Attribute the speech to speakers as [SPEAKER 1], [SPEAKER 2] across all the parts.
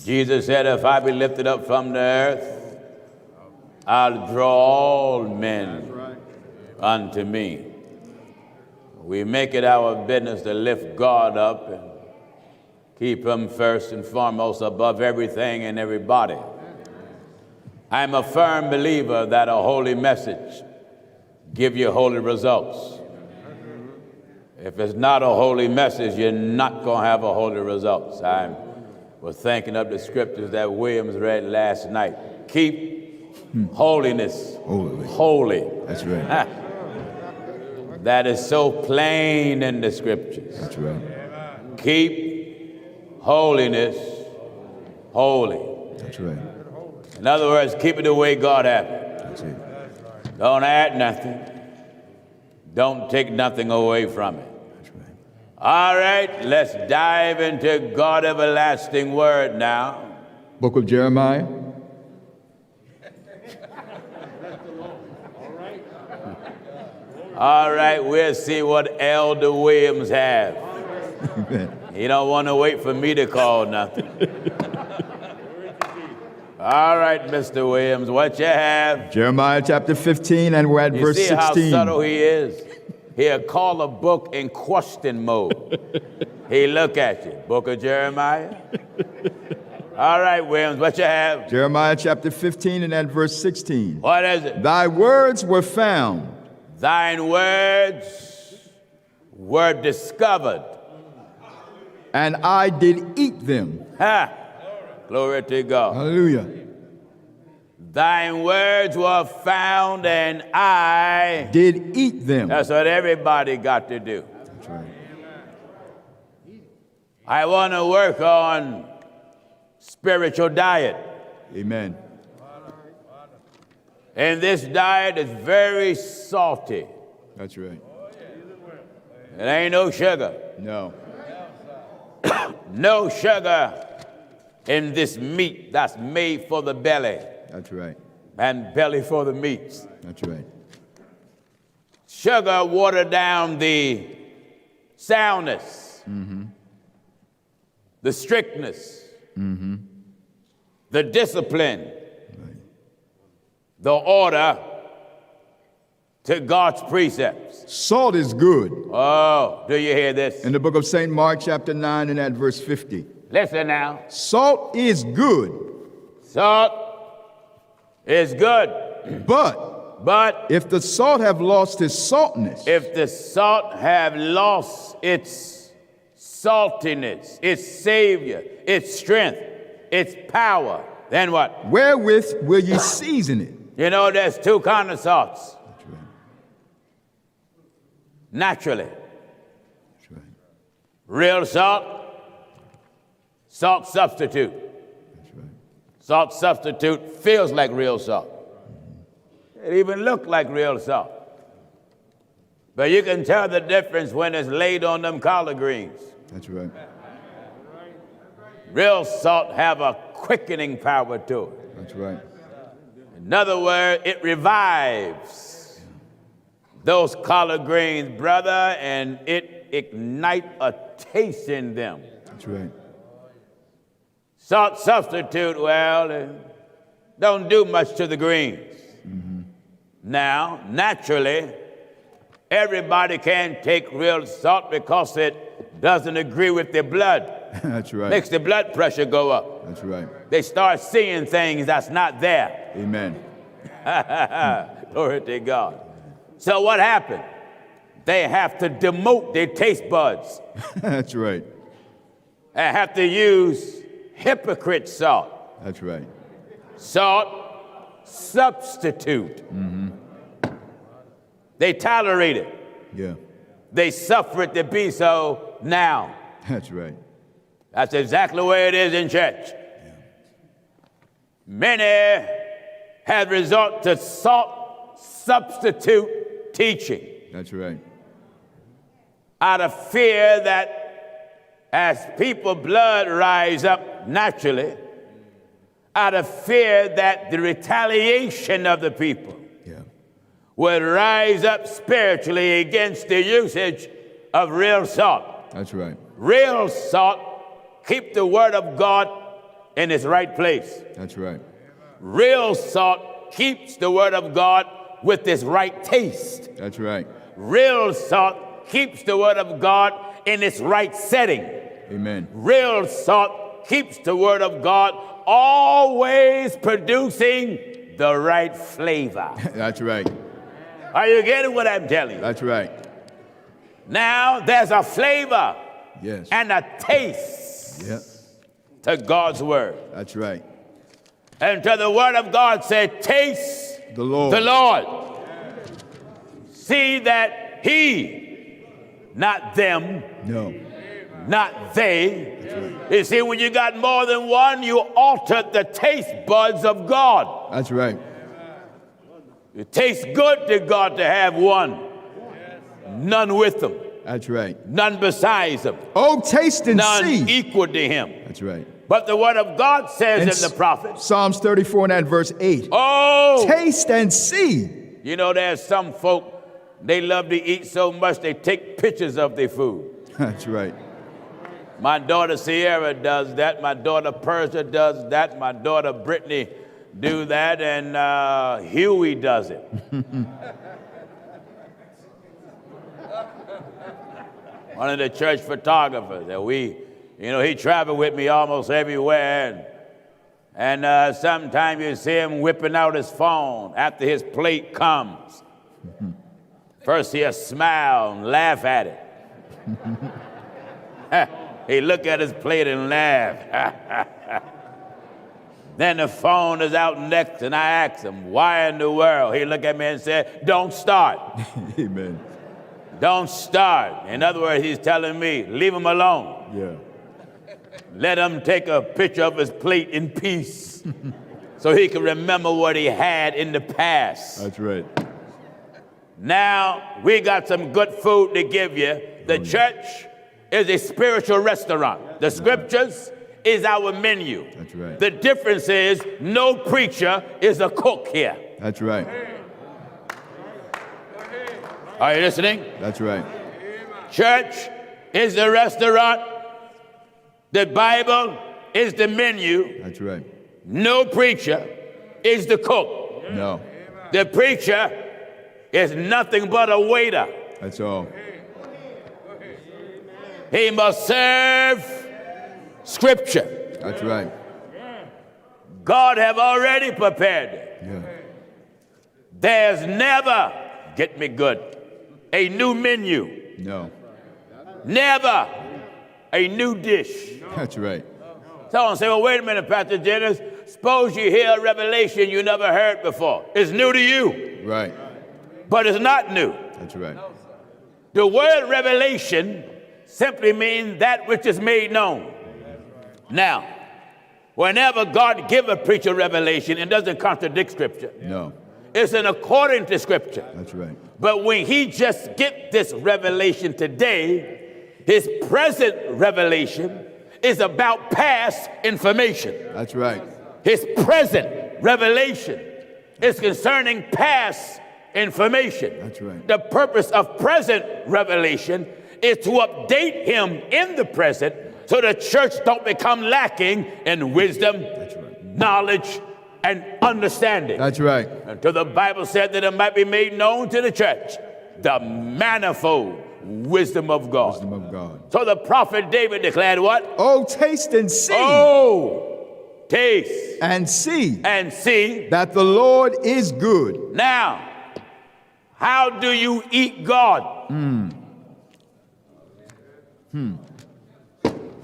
[SPEAKER 1] Jesus said, if I be lifted up from the earth, I'll draw all men unto me. We make it our business to lift God up and keep him first and foremost above everything and everybody. I'm a firm believer that a holy message give you holy results. If it's not a holy message, you're not going to have a holy results. I was thinking of the scriptures that Williams read last night. Keep holiness holy.
[SPEAKER 2] That's right.
[SPEAKER 1] That is so plain in the scriptures.
[SPEAKER 2] That's right.
[SPEAKER 1] Keep holiness holy.
[SPEAKER 2] That's right.
[SPEAKER 1] In other words, keep it the way God has it.
[SPEAKER 2] That's it.
[SPEAKER 1] Don't add nothing. Don't take nothing away from it.
[SPEAKER 2] That's right.
[SPEAKER 1] All right, let's dive into God's everlasting word now.
[SPEAKER 2] Book of Jeremiah.
[SPEAKER 1] All right, we'll see what Elder Williams have. He don't want to wait for me to call nothing. All right, Mr. Williams, what you have?
[SPEAKER 2] Jeremiah chapter 15, and we're at verse 16.
[SPEAKER 1] You see how subtle he is? He'll call a book in question mode. He look at you. Book of Jeremiah. All right, Williams, what you have?
[SPEAKER 2] Jeremiah chapter 15 and at verse 16.
[SPEAKER 1] What is it?
[SPEAKER 2] Thy words were found.
[SPEAKER 1] Thine words were discovered.
[SPEAKER 2] And I did eat them.
[SPEAKER 1] Ha! Glory to God.
[SPEAKER 2] Hallelujah.
[SPEAKER 1] Thine words were found and I
[SPEAKER 2] did eat them.
[SPEAKER 1] That's what everybody got to do.
[SPEAKER 2] That's right.
[SPEAKER 1] I want to work on spiritual diet.
[SPEAKER 2] Amen.
[SPEAKER 1] And this diet is very salty.
[SPEAKER 2] That's right.
[SPEAKER 1] It ain't no sugar.
[SPEAKER 2] No.
[SPEAKER 1] No sugar in this meat that's made for the belly.
[SPEAKER 2] That's right.
[SPEAKER 1] And belly for the meats.
[SPEAKER 2] That's right.
[SPEAKER 1] Sugar watered down the soundness, the strictness, the discipline, the order to God's precepts.
[SPEAKER 2] Salt is good.
[SPEAKER 1] Oh, do you hear this?
[SPEAKER 2] In the book of St. Mark, chapter 9, and at verse 50.
[SPEAKER 1] Listen now.
[SPEAKER 2] Salt is good.
[SPEAKER 1] Salt is good. But
[SPEAKER 2] if the salt have lost its saltness.
[SPEAKER 1] If the salt have lost its saltiness, its savior, its strength, its power, then what?
[SPEAKER 2] Wherewith will ye season it?
[SPEAKER 1] You know, there's two kinds of salts.
[SPEAKER 2] That's right.
[SPEAKER 1] Naturally.
[SPEAKER 2] That's right.
[SPEAKER 1] Real salt, salt substitute.
[SPEAKER 2] That's right.
[SPEAKER 1] Salt substitute feels like real salt. It even looks like real salt. But you can tell the difference when it's laid on them collard greens.
[SPEAKER 2] That's right.
[SPEAKER 1] Real salt have a quickening power to it.
[SPEAKER 2] That's right.
[SPEAKER 1] In other words, it revives those collard greens, brother, and it ignites a taste in them.
[SPEAKER 2] That's right.
[SPEAKER 1] Salt substitute, well, it don't do much to the greens. Now, naturally, everybody can't take real salt because it doesn't agree with their blood.
[SPEAKER 2] That's right.
[SPEAKER 1] Makes the blood pressure go up.
[SPEAKER 2] That's right.
[SPEAKER 1] They start seeing things that's not there.
[SPEAKER 2] Amen.
[SPEAKER 1] Glory to God. So what happened? They have to demote their taste buds.
[SPEAKER 2] That's right.
[SPEAKER 1] They have to use hypocrite salt.
[SPEAKER 2] That's right.
[SPEAKER 1] Salt substitute. They tolerate it.
[SPEAKER 2] Yeah.
[SPEAKER 1] They suffer it to be so now.
[SPEAKER 2] That's right.
[SPEAKER 1] That's exactly the way it is in church.
[SPEAKER 2] Yeah.
[SPEAKER 1] Many have resort to salt substitute teaching
[SPEAKER 2] That's right.
[SPEAKER 1] out of fear that as people blood rise up naturally, out of fear that the retaliation of the people would rise up spiritually against the usage of real salt.
[SPEAKER 2] That's right.
[SPEAKER 1] Real salt keep the word of God in its right place.
[SPEAKER 2] That's right.
[SPEAKER 1] Real salt keeps the word of God with its right taste.
[SPEAKER 2] That's right.
[SPEAKER 1] Real salt keeps the word of God in its right setting.
[SPEAKER 2] Amen.
[SPEAKER 1] Real salt keeps the word of God always producing the right flavor.
[SPEAKER 2] That's right.
[SPEAKER 1] Are you getting what I'm telling you?
[SPEAKER 2] That's right.
[SPEAKER 1] Now there's a flavor
[SPEAKER 2] Yes.
[SPEAKER 1] and a taste
[SPEAKER 2] Yeah.
[SPEAKER 1] to God's word.
[SPEAKER 2] That's right.
[SPEAKER 1] And to the word of God said, taste
[SPEAKER 2] The Lord.
[SPEAKER 1] the Lord. See that he, not them,
[SPEAKER 2] No.
[SPEAKER 1] not they. You see, when you got more than one, you altered the taste buds of God.
[SPEAKER 2] That's right.
[SPEAKER 1] It tastes good to God to have one. None with him.
[SPEAKER 2] That's right.
[SPEAKER 1] None besides him.
[SPEAKER 2] Oh, taste and
[SPEAKER 1] None
[SPEAKER 2] see.
[SPEAKER 1] equal to him.
[SPEAKER 2] That's right.
[SPEAKER 1] But the word of God says
[SPEAKER 2] And
[SPEAKER 1] in the prophets,
[SPEAKER 2] Psalms 34 and that verse 8.
[SPEAKER 1] oh,
[SPEAKER 2] Taste and see.
[SPEAKER 1] you know, there's some folk, they love to eat so much they take pictures of their food.
[SPEAKER 2] That's right.
[SPEAKER 1] My daughter Sierra does that. My daughter Persia does that. My daughter Brittany do that. And Huey does it. One of the church photographers that he traveled with me almost everywhere. And sometimes you see him whipping out his phone after his plate comes. First he'll smile and laugh at it. He look at his plate and laugh. Then the phone is out next, and I ask him, why in the world? He look at me and said, don't start.
[SPEAKER 2] Amen.
[SPEAKER 1] Don't start. In other words, he's telling me, leave him alone.
[SPEAKER 2] Yeah.
[SPEAKER 1] Let him take a picture of his plate in peace so he can remember what he had in the past.
[SPEAKER 2] That's right.
[SPEAKER 1] Now, we got some good food to give you. The church is a spiritual restaurant. The scriptures is our menu.
[SPEAKER 2] That's right.
[SPEAKER 1] The difference is no preacher is a cook here.
[SPEAKER 2] That's right.
[SPEAKER 1] Are you listening?
[SPEAKER 2] That's right.
[SPEAKER 1] Church is the restaurant. The Bible is the menu.
[SPEAKER 2] That's right.
[SPEAKER 1] No preacher is the cook.
[SPEAKER 2] No.
[SPEAKER 1] The preacher is nothing but a waiter.
[SPEAKER 2] That's all.
[SPEAKER 1] He must serve Scripture.
[SPEAKER 2] That's right.
[SPEAKER 1] God have already prepared it.
[SPEAKER 2] Yeah.
[SPEAKER 1] There's never, get me good, a new menu.
[SPEAKER 2] No.
[SPEAKER 1] Never a new dish.
[SPEAKER 2] That's right.
[SPEAKER 1] Someone say, well, wait a minute, Pastor Jennings. Suppose you hear a revelation you never heard before. It's new to you,
[SPEAKER 2] Right.
[SPEAKER 1] but it's not new.
[SPEAKER 2] That's right.
[SPEAKER 1] The word revelation simply means that which is made known. Now, whenever God give a preacher revelation, it doesn't contradict Scripture.
[SPEAKER 2] No.
[SPEAKER 1] It's in according to Scripture.
[SPEAKER 2] That's right.
[SPEAKER 1] But when he just get this revelation today, his present revelation is about past information.
[SPEAKER 2] That's right.
[SPEAKER 1] His present revelation is concerning past information.
[SPEAKER 2] That's right.
[SPEAKER 1] The purpose of present revelation is to update him in the present so the church don't become lacking in wisdom,
[SPEAKER 2] That's right.
[SPEAKER 1] knowledge, and understanding.
[SPEAKER 2] That's right.
[SPEAKER 1] Until the Bible said that it might be made known to the church the manifold wisdom of God.
[SPEAKER 2] Wisdom of God.
[SPEAKER 1] So the prophet David declared what?
[SPEAKER 2] Oh, taste and see.
[SPEAKER 1] Oh, taste
[SPEAKER 2] And see
[SPEAKER 1] and see.
[SPEAKER 2] that the Lord is good.
[SPEAKER 1] Now, how do you eat God?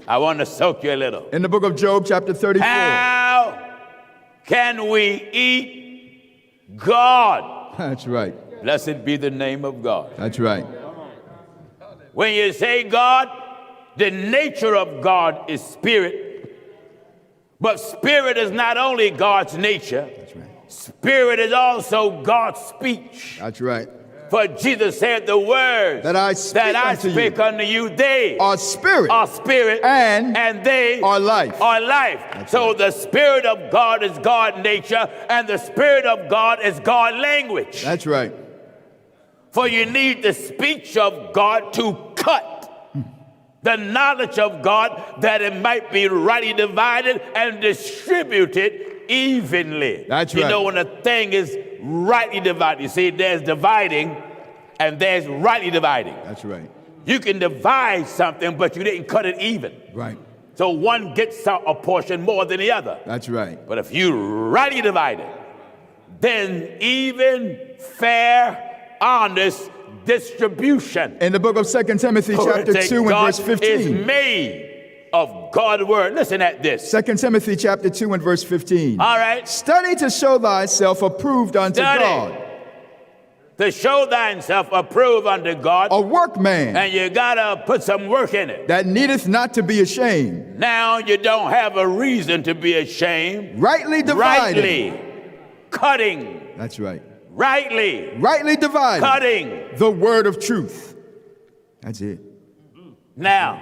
[SPEAKER 1] I want to soak you a little.
[SPEAKER 2] In the book of Job, chapter 34.
[SPEAKER 1] How can we eat God?
[SPEAKER 2] That's right.
[SPEAKER 1] Blessed be the name of God.
[SPEAKER 2] That's right.
[SPEAKER 1] When you say God, the nature of God is spirit. But spirit is not only God's nature.
[SPEAKER 2] That's right.
[SPEAKER 1] Spirit is also God's speech.
[SPEAKER 2] That's right.
[SPEAKER 1] For Jesus said the words
[SPEAKER 2] That I speak
[SPEAKER 1] unto you, they
[SPEAKER 2] Are spirit.
[SPEAKER 1] and they
[SPEAKER 2] are life.
[SPEAKER 1] Are life.
[SPEAKER 2] That's
[SPEAKER 1] So
[SPEAKER 2] right.
[SPEAKER 1] the Spirit of God is God nature, and the Spirit of God is God language.
[SPEAKER 2] That's right.
[SPEAKER 1] For you need the speech of God to cut The knowledge of God, that it might be rightly divided and distributed evenly.
[SPEAKER 2] That's
[SPEAKER 1] You
[SPEAKER 2] right.
[SPEAKER 1] know, when a thing is rightly divided, you see, there's dividing and there's rightly dividing.
[SPEAKER 2] That's right.
[SPEAKER 1] You can divide something, but you didn't cut it even.
[SPEAKER 2] Right.
[SPEAKER 1] So one gets a portion more than the other.
[SPEAKER 2] That's right.
[SPEAKER 1] But if you rightly divide it, then even, fair, honest distribution.
[SPEAKER 2] In the book of 2 Timothy chapter 2 and verse 15.
[SPEAKER 1] is made of God's word. Listen at this.
[SPEAKER 2] 2 Timothy chapter 2 and verse 15.
[SPEAKER 1] All right.
[SPEAKER 2] Study to show thyself approved unto
[SPEAKER 1] Study.
[SPEAKER 2] God.
[SPEAKER 1] To show thyself approved unto God.
[SPEAKER 2] A workman
[SPEAKER 1] And you gotta put some work in it.
[SPEAKER 2] that needeth not to be ashamed.
[SPEAKER 1] Now you don't have a reason to be ashamed.
[SPEAKER 2] Rightly dividing.
[SPEAKER 1] Rightly cutting.
[SPEAKER 2] That's right.
[SPEAKER 1] Rightly
[SPEAKER 2] dividing
[SPEAKER 1] cutting.
[SPEAKER 2] the word of truth. That's it.
[SPEAKER 1] Now,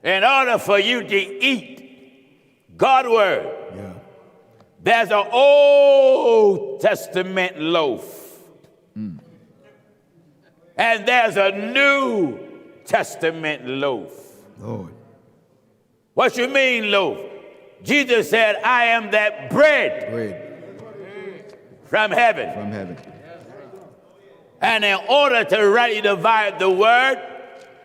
[SPEAKER 1] in order for you to eat God's word,
[SPEAKER 2] Yeah.
[SPEAKER 1] there's an Old Testament loaf. And there's a New Testament loaf.
[SPEAKER 2] Lord.
[SPEAKER 1] What you mean, loaf? Jesus said, I am that bread
[SPEAKER 2] Bread
[SPEAKER 1] from heaven.
[SPEAKER 2] from heaven.
[SPEAKER 1] And in order to rightly divide the word,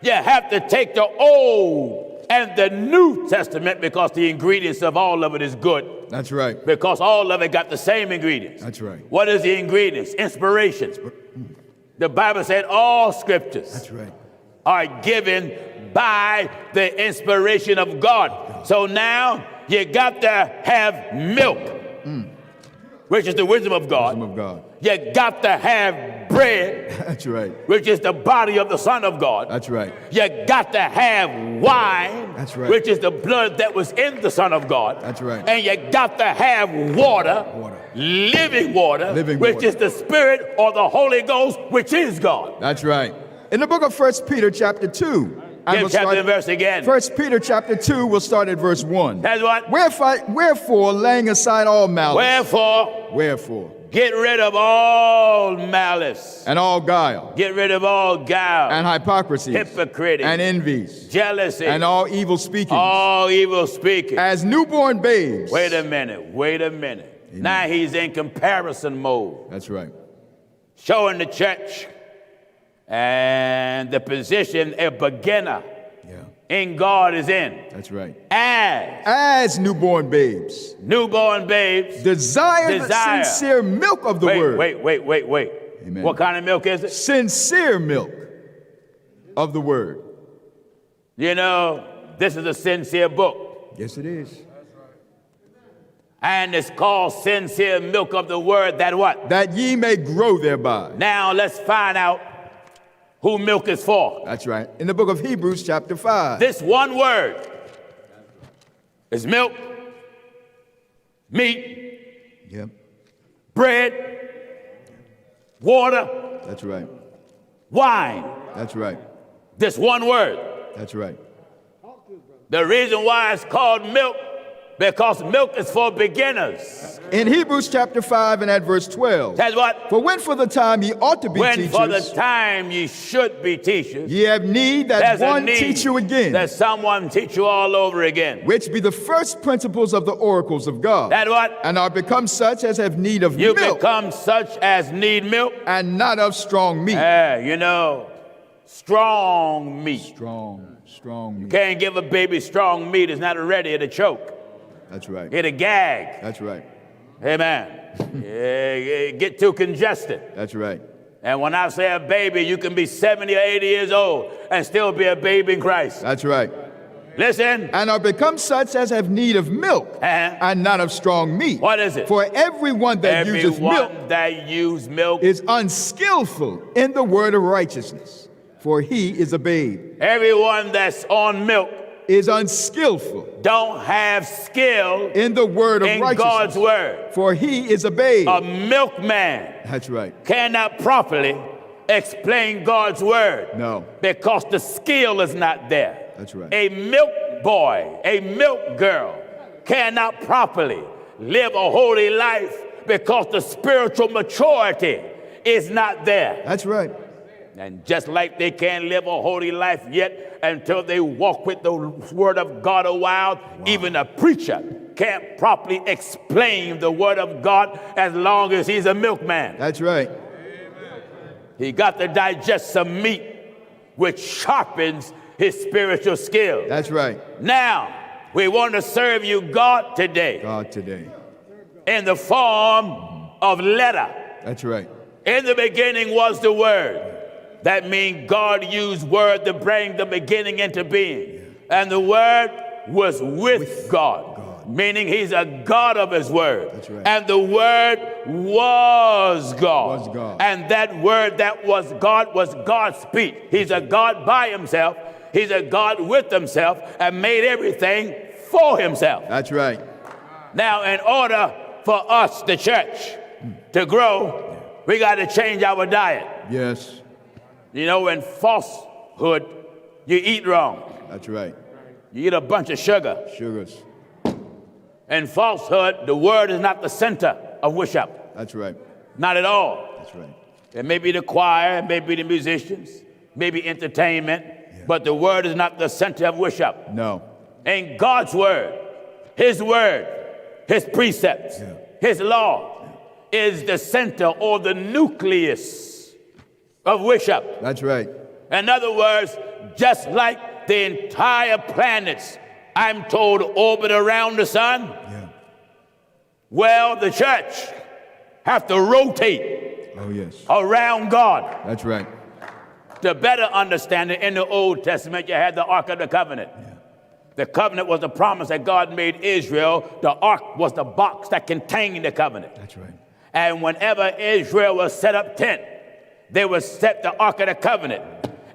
[SPEAKER 1] you have to take the Old and the New Testament, because the ingredients of all of it is good.
[SPEAKER 2] That's right.
[SPEAKER 1] Because all of it got the same ingredients.
[SPEAKER 2] That's right.
[SPEAKER 1] What is the ingredients? Inspiration. The Bible said all scriptures
[SPEAKER 2] That's right.
[SPEAKER 1] are given by the inspiration of God. So now you got to have milk, which is the wisdom of God.
[SPEAKER 2] Wisdom of God.
[SPEAKER 1] You got to have bread,
[SPEAKER 2] That's right.
[SPEAKER 1] which is the body of the Son of God.
[SPEAKER 2] That's right.
[SPEAKER 1] You got to have wine,
[SPEAKER 2] That's right.
[SPEAKER 1] which is the blood that was in the Son of God.
[SPEAKER 2] That's right.
[SPEAKER 1] And you got to have water, living water,
[SPEAKER 2] Living
[SPEAKER 1] which
[SPEAKER 2] water.
[SPEAKER 1] is the Spirit or the Holy Ghost, which is God.
[SPEAKER 2] That's right. In the book of 1 Peter chapter 2.
[SPEAKER 1] Give chapter and verse again.
[SPEAKER 2] 1 Peter chapter 2, we'll start at verse 1.
[SPEAKER 1] That's what?
[SPEAKER 2] Wherefore, laying aside all malice.
[SPEAKER 1] Wherefore, get rid of all malice.
[SPEAKER 2] And all guile.
[SPEAKER 1] Get rid of all guile.
[SPEAKER 2] And hypocrisy.
[SPEAKER 1] Hypocrisy.
[SPEAKER 2] And envies.
[SPEAKER 1] Jealousy.
[SPEAKER 2] And all evil speaking.
[SPEAKER 1] All evil speaking.
[SPEAKER 2] As newborn babes.
[SPEAKER 1] Wait a minute.
[SPEAKER 2] Amen.
[SPEAKER 1] Now he's in comparison mode.
[SPEAKER 2] That's right.
[SPEAKER 1] Showing the church and the position a beginner in God is in.
[SPEAKER 2] That's right.
[SPEAKER 1] As
[SPEAKER 2] newborn babes.
[SPEAKER 1] Newborn babes.
[SPEAKER 2] Desire the sincere milk of the word.
[SPEAKER 1] Wait.
[SPEAKER 2] Amen.
[SPEAKER 1] What kind of milk is it?
[SPEAKER 2] Sincere milk of the word.
[SPEAKER 1] You know, this is a sincere book.
[SPEAKER 2] Yes, it is.
[SPEAKER 1] And it's called sincere milk of the word, that what?
[SPEAKER 2] That ye may grow thereby.
[SPEAKER 1] Now let's find out who milk is for.
[SPEAKER 2] That's right. In the book of Hebrews chapter 5.
[SPEAKER 1] This one word is milk, meat,
[SPEAKER 2] Yep.
[SPEAKER 1] bread, water,
[SPEAKER 2] That's right.
[SPEAKER 1] wine.
[SPEAKER 2] That's right.
[SPEAKER 1] This one word.
[SPEAKER 2] That's right.
[SPEAKER 1] The reason why it's called milk, because milk is for beginners.
[SPEAKER 2] In Hebrews chapter 5 and at verse 12.
[SPEAKER 1] That's what?
[SPEAKER 2] For when for the time ye ought to be
[SPEAKER 1] When
[SPEAKER 2] teachers,
[SPEAKER 1] for the time ye should be teachers,
[SPEAKER 2] ye have need that
[SPEAKER 1] there's
[SPEAKER 2] one
[SPEAKER 1] a need
[SPEAKER 2] teach you again,
[SPEAKER 1] that someone teach you all over again.
[SPEAKER 2] which be the first principles of the oracles of God,
[SPEAKER 1] That what?
[SPEAKER 2] and are become such as have need of
[SPEAKER 1] You
[SPEAKER 2] milk,
[SPEAKER 1] become such as need milk.
[SPEAKER 2] and not of strong meat.
[SPEAKER 1] You know, strong meat.
[SPEAKER 2] Strong meat.
[SPEAKER 1] Can't give a baby strong meat. It's not ready. It'll choke.
[SPEAKER 2] That's right.
[SPEAKER 1] It'll gag.
[SPEAKER 2] That's right.
[SPEAKER 1] Amen. Get too congested.
[SPEAKER 2] That's right.
[SPEAKER 1] And when I say a baby, you can be 70 or 80 years old and still be a babe in Christ.
[SPEAKER 2] That's right.
[SPEAKER 1] Listen.
[SPEAKER 2] And are become such as have need of milk, and not of strong meat.
[SPEAKER 1] What is it?
[SPEAKER 2] For everyone that uses milk is unskillful in the word of righteousness, for he is a babe.
[SPEAKER 1] Everyone that's on milk
[SPEAKER 2] is unskillful.
[SPEAKER 1] Don't have skill
[SPEAKER 2] in the word of
[SPEAKER 1] in
[SPEAKER 2] righteousness.
[SPEAKER 1] God's word.
[SPEAKER 2] For he is a babe.
[SPEAKER 1] A milkman.
[SPEAKER 2] That's right.
[SPEAKER 1] Cannot properly explain God's word.
[SPEAKER 2] No.
[SPEAKER 1] Because the skill is not there.
[SPEAKER 2] That's right.
[SPEAKER 1] A milk boy, a milk girl cannot properly live a holy life because the spiritual maturity is not there.
[SPEAKER 2] That's right.
[SPEAKER 1] And just like they can't live a holy life yet until they walk with the word of God a while, even a preacher can't properly explain the word of God as long as he's a milkman.
[SPEAKER 2] That's right.
[SPEAKER 1] He got to digest some meat, which sharpens his spiritual skills.
[SPEAKER 2] That's right.
[SPEAKER 1] Now, we want to serve you God today.
[SPEAKER 2] God today.
[SPEAKER 1] In the form of letter.
[SPEAKER 2] That's right.
[SPEAKER 1] In the beginning was the Word. That means God used Word to bring the beginning into being. And the Word was with God, meaning he's a God of his Word.
[SPEAKER 2] That's right.
[SPEAKER 1] And the Word was God.
[SPEAKER 2] Was God.
[SPEAKER 1] And that Word that was God's speech. He's a God by himself. He's a God with himself and made everything for himself.
[SPEAKER 2] That's right.
[SPEAKER 1] Now, in order for us, the church, to grow, we got to change our diet.
[SPEAKER 2] Yes.
[SPEAKER 1] You know, in falsehood, you eat wrong.
[SPEAKER 2] That's right.
[SPEAKER 1] You eat a bunch of sugar.
[SPEAKER 2] Sugars.
[SPEAKER 1] In falsehood, the word is not the center of worship.
[SPEAKER 2] That's right.
[SPEAKER 1] Not at all.
[SPEAKER 2] That's right.
[SPEAKER 1] It may be the choir, it may be the musicians, maybe entertainment, but the word is not the center of worship.
[SPEAKER 2] No.
[SPEAKER 1] And God's word, his precepts, his law is the center or the nucleus of worship.
[SPEAKER 2] That's right.
[SPEAKER 1] In other words, just like the entire planets, I'm told, orbit around the sun, well, the church have to rotate around God.
[SPEAKER 2] That's right.
[SPEAKER 1] To better understand it, in the Old Testament, you had the Ark of the Covenant. The covenant was the promise that God made Israel. The ark was the box that contained the covenant.
[SPEAKER 2] That's right.
[SPEAKER 1] And whenever Israel was set up tent, they would set the Ark of the Covenant.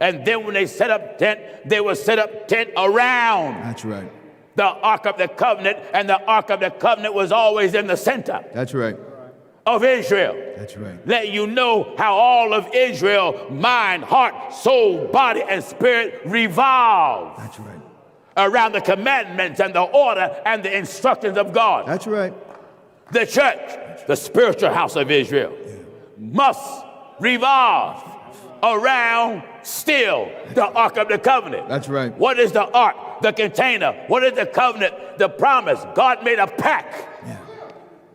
[SPEAKER 1] And then when they set up tent, they would set up tent around.
[SPEAKER 2] That's right.
[SPEAKER 1] The Ark of the Covenant, and the Ark of the Covenant was always in the center.
[SPEAKER 2] That's right.
[SPEAKER 1] Of Israel.
[SPEAKER 2] That's right.
[SPEAKER 1] Let you know how all of Israel, mind, heart, soul, body, and spirit revolve.
[SPEAKER 2] That's right.
[SPEAKER 1] Around the commandments and the order and the instructions of God.
[SPEAKER 2] That's right.
[SPEAKER 1] The church, the spiritual house of Israel, must revolve around still the Ark of the Covenant.
[SPEAKER 2] That's right.
[SPEAKER 1] What is the ark? The container. What is the covenant? The promise. God made a pact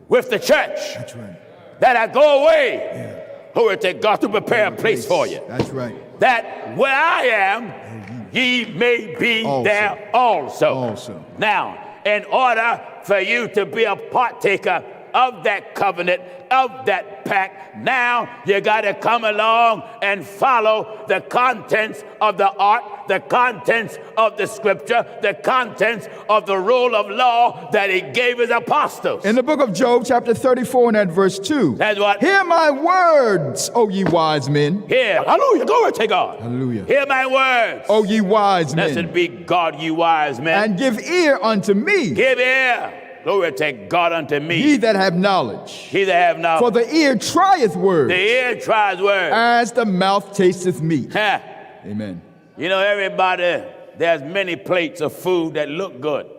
[SPEAKER 1] with the church.
[SPEAKER 2] That's right.
[SPEAKER 1] That I go away. Glory to God, to prepare a place for you.
[SPEAKER 2] That's right.
[SPEAKER 1] That where I am, ye may be there also. Now, in order for you to be a partaker of that covenant, of that pact, now you got to come along and follow the contents of the ark, the contents of the scripture, the contents of the rule of law that he gave his apostles.
[SPEAKER 2] In the book of Job, chapter 34 and at verse 2.
[SPEAKER 1] That's what?
[SPEAKER 2] Hear my words, O ye wise men.
[SPEAKER 1] Hear. Hallelujah. Glory to God.
[SPEAKER 2] Hallelujah.
[SPEAKER 1] Hear my words.
[SPEAKER 2] O ye wise men.
[SPEAKER 1] Blessed be God, ye wise men.
[SPEAKER 2] And give ear unto me.
[SPEAKER 1] Give ear. Glory to God unto me.
[SPEAKER 2] Ye that have knowledge.
[SPEAKER 1] He that have knowledge.
[SPEAKER 2] For the ear trieth words.
[SPEAKER 1] The ear tries words.
[SPEAKER 2] As the mouth tasteth meat. Amen.
[SPEAKER 1] You know, everybody, there's many plates of food that look good.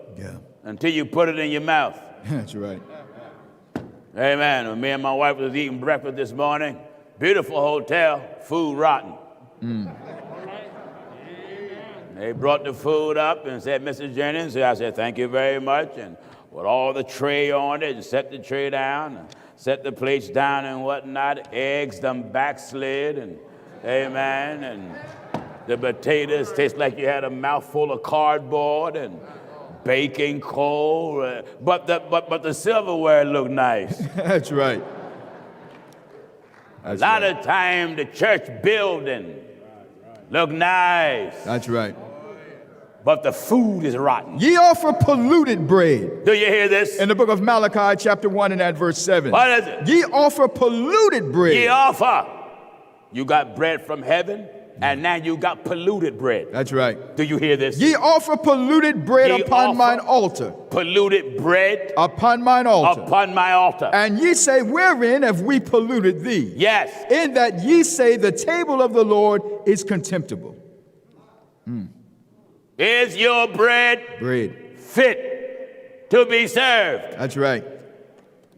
[SPEAKER 1] Until you put it in your mouth.
[SPEAKER 2] That's right.
[SPEAKER 1] Amen. When me and my wife was eating breakfast this morning, beautiful hotel, food rotten. They brought the food up and said, Mrs. Jennings, I said, thank you very much. And with all the tray on it, and set the tray down, and set the plates down and whatnot, eggs them backslid, and amen, and the potatoes taste like you had a mouthful of cardboard, and baking coal, but the silverware looked nice.
[SPEAKER 2] That's right.
[SPEAKER 1] A lot of time the church building look nice.
[SPEAKER 2] That's right.
[SPEAKER 1] But the food is rotten.
[SPEAKER 2] Ye offer polluted bread.
[SPEAKER 1] Do you hear this?
[SPEAKER 2] In the book of Malachi, chapter 1 and at verse 7.
[SPEAKER 1] What is it?
[SPEAKER 2] Ye offer polluted bread.
[SPEAKER 1] Ye offer. You got bread from heaven, and now you got polluted bread.
[SPEAKER 2] That's right.
[SPEAKER 1] Do you hear this?
[SPEAKER 2] Ye offer polluted bread
[SPEAKER 1] Ye
[SPEAKER 2] upon mine altar.
[SPEAKER 1] Polluted bread
[SPEAKER 2] upon mine altar.
[SPEAKER 1] Upon my altar.
[SPEAKER 2] And ye say, wherein have we polluted thee?
[SPEAKER 1] Yes.
[SPEAKER 2] In that ye say the table of the Lord is contemptible.
[SPEAKER 1] Is your bread fit to be served?
[SPEAKER 2] That's right.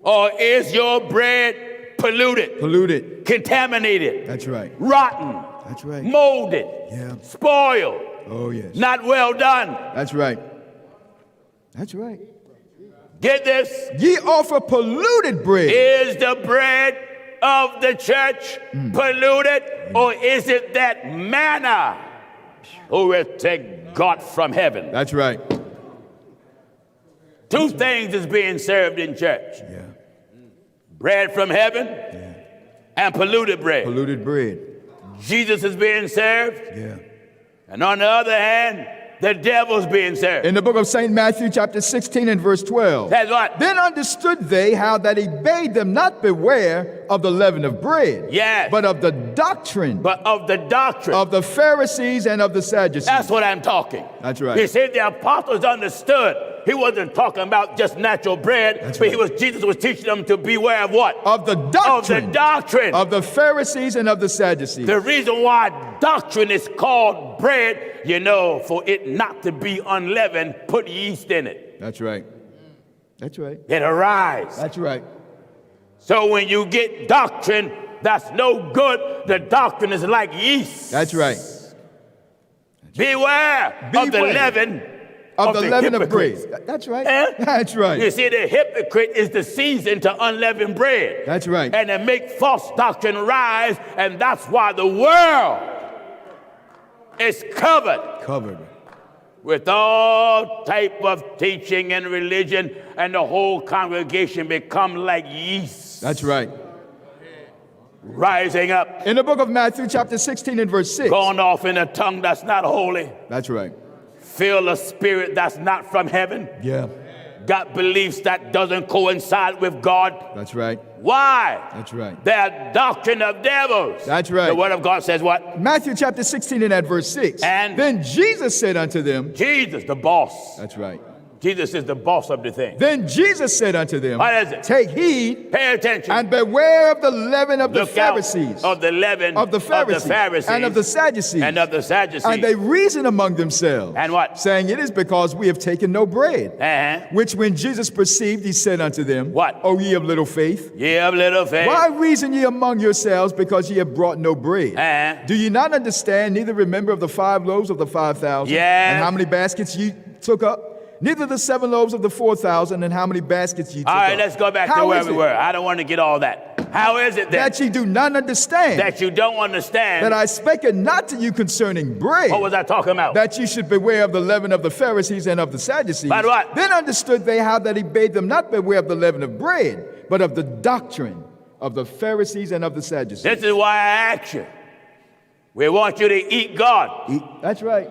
[SPEAKER 1] Or is your bread polluted?
[SPEAKER 2] Polluted.
[SPEAKER 1] Contaminated?
[SPEAKER 2] That's right.
[SPEAKER 1] Rotten?
[SPEAKER 2] That's right.
[SPEAKER 1] Molded.
[SPEAKER 2] Yeah.
[SPEAKER 1] Spoiled.
[SPEAKER 2] Oh, yes.
[SPEAKER 1] Not well done.
[SPEAKER 2] That's right. That's right.
[SPEAKER 1] Get this.
[SPEAKER 2] Ye offer polluted bread.
[SPEAKER 1] Is the bread of the church polluted, or is it that manna who will take God from heaven?
[SPEAKER 2] That's right.
[SPEAKER 1] Two things is being served in church.
[SPEAKER 2] Yeah.
[SPEAKER 1] Bread from heaven and polluted bread.
[SPEAKER 2] Polluted bread.
[SPEAKER 1] Jesus is being served,
[SPEAKER 2] Yeah.
[SPEAKER 1] and on the other hand, the devil's being served.
[SPEAKER 2] In the book of St. Matthew, chapter 16 and verse 12.
[SPEAKER 1] Says what?
[SPEAKER 2] Then understood they how that he bade them not beware of the leaven of bread,
[SPEAKER 1] Yes.
[SPEAKER 2] but of the doctrine
[SPEAKER 1] But of the doctrine.
[SPEAKER 2] of the Pharisees and of the Sadducees.
[SPEAKER 1] That's what I'm talking.
[SPEAKER 2] That's right.
[SPEAKER 1] You see, the apostles understood. He wasn't talking about just natural bread,
[SPEAKER 2] That's
[SPEAKER 1] but
[SPEAKER 2] right.
[SPEAKER 1] Jesus was teaching them to beware of what?
[SPEAKER 2] Of the doctrine.
[SPEAKER 1] Of the doctrine.
[SPEAKER 2] Of the Pharisees and of the Sadducees.
[SPEAKER 1] The reason why doctrine is called bread, you know, for it not to be unleavened, put yeast in it.
[SPEAKER 2] That's right. That's right.
[SPEAKER 1] It'll rise.
[SPEAKER 2] That's right.
[SPEAKER 1] So when you get doctrine that's no good, the doctrine is like yeast.
[SPEAKER 2] That's right.
[SPEAKER 1] Beware of the leaven
[SPEAKER 2] of the leaven of
[SPEAKER 1] hypocrites.
[SPEAKER 2] bread. That's right.
[SPEAKER 1] Eh?
[SPEAKER 2] That's right.
[SPEAKER 1] You see, the hypocrite is the season to unleavened bread.
[SPEAKER 2] That's right.
[SPEAKER 1] And they make false doctrine rise, and that's why the world is covered with all type of teaching and religion, and the whole congregation become like yeast.
[SPEAKER 2] That's right.
[SPEAKER 1] Rising up,
[SPEAKER 2] In the book of Matthew, chapter 16 and verse 6.
[SPEAKER 1] going off in a tongue that's not holy,
[SPEAKER 2] That's right.
[SPEAKER 1] feel a spirit that's not from heaven,
[SPEAKER 2] Yeah.
[SPEAKER 1] got beliefs that doesn't coincide with God.
[SPEAKER 2] That's right.
[SPEAKER 1] Why?
[SPEAKER 2] That's right.
[SPEAKER 1] They're doctrine of devils.
[SPEAKER 2] That's right.
[SPEAKER 1] The word of God says what?
[SPEAKER 2] Matthew chapter 16 and at verse 6.
[SPEAKER 1] And
[SPEAKER 2] then Jesus said unto them.
[SPEAKER 1] Jesus, the boss.
[SPEAKER 2] That's right.
[SPEAKER 1] Jesus is the boss of the thing.
[SPEAKER 2] Then Jesus said unto them.
[SPEAKER 1] What is it?
[SPEAKER 2] Take heed.
[SPEAKER 1] Pay attention.
[SPEAKER 2] And beware of the leaven of the
[SPEAKER 1] Look out
[SPEAKER 2] Pharisees.
[SPEAKER 1] of the leaven
[SPEAKER 2] Of the Pharisees. And of the Sadducees.
[SPEAKER 1] And of the Sadducees.
[SPEAKER 2] And they reason among themselves.
[SPEAKER 1] And what?
[SPEAKER 2] Saying, it is because we have taken no bread.
[SPEAKER 1] Uh-huh.
[SPEAKER 2] Which when Jesus perceived, he said unto them.
[SPEAKER 1] What?
[SPEAKER 2] O ye of little faith.
[SPEAKER 1] Ye of little faith.
[SPEAKER 2] Why reason ye among yourselves because ye have brought no bread?
[SPEAKER 1] Uh-huh.
[SPEAKER 2] Do ye not understand, neither remember of the 5 loaves of the 5,000?
[SPEAKER 1] Yes.
[SPEAKER 2] And how many baskets ye took up? Neither the 7 loaves of the 4,000, and how many baskets ye took up?
[SPEAKER 1] All right, let's go back to where we were. I don't want to get all that. How is it then?
[SPEAKER 2] That ye do not understand.
[SPEAKER 1] That you don't understand.
[SPEAKER 2] That I spake it not to you concerning bread.
[SPEAKER 1] What was I talking about?
[SPEAKER 2] That ye should beware of the leaven of the Pharisees and of the Sadducees.
[SPEAKER 1] But what?
[SPEAKER 2] Then understood they how that he bade them not beware of the leaven of bread, but of the doctrine of the Pharisees and of the Sadducees.
[SPEAKER 1] This is why I ask you. We want you to eat God.
[SPEAKER 2] That's right.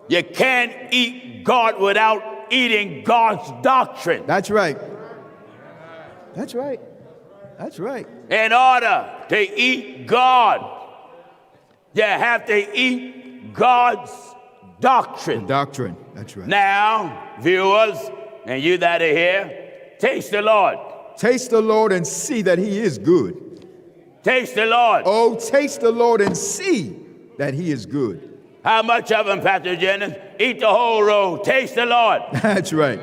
[SPEAKER 1] You can't eat God without eating God's doctrine.
[SPEAKER 2] That's right. That's right. That's right.
[SPEAKER 1] In order to eat God, you have to eat God's doctrine.
[SPEAKER 2] Doctrine. That's right.
[SPEAKER 1] Now, viewers, and you that are here, taste the Lord.
[SPEAKER 2] Taste the Lord and see that he is good.
[SPEAKER 1] Taste the Lord.
[SPEAKER 2] Oh, taste the Lord and see that he is good.
[SPEAKER 1] How much of them, Pastor Jennings? Eat the whole roll. Taste the Lord.
[SPEAKER 2] That's right.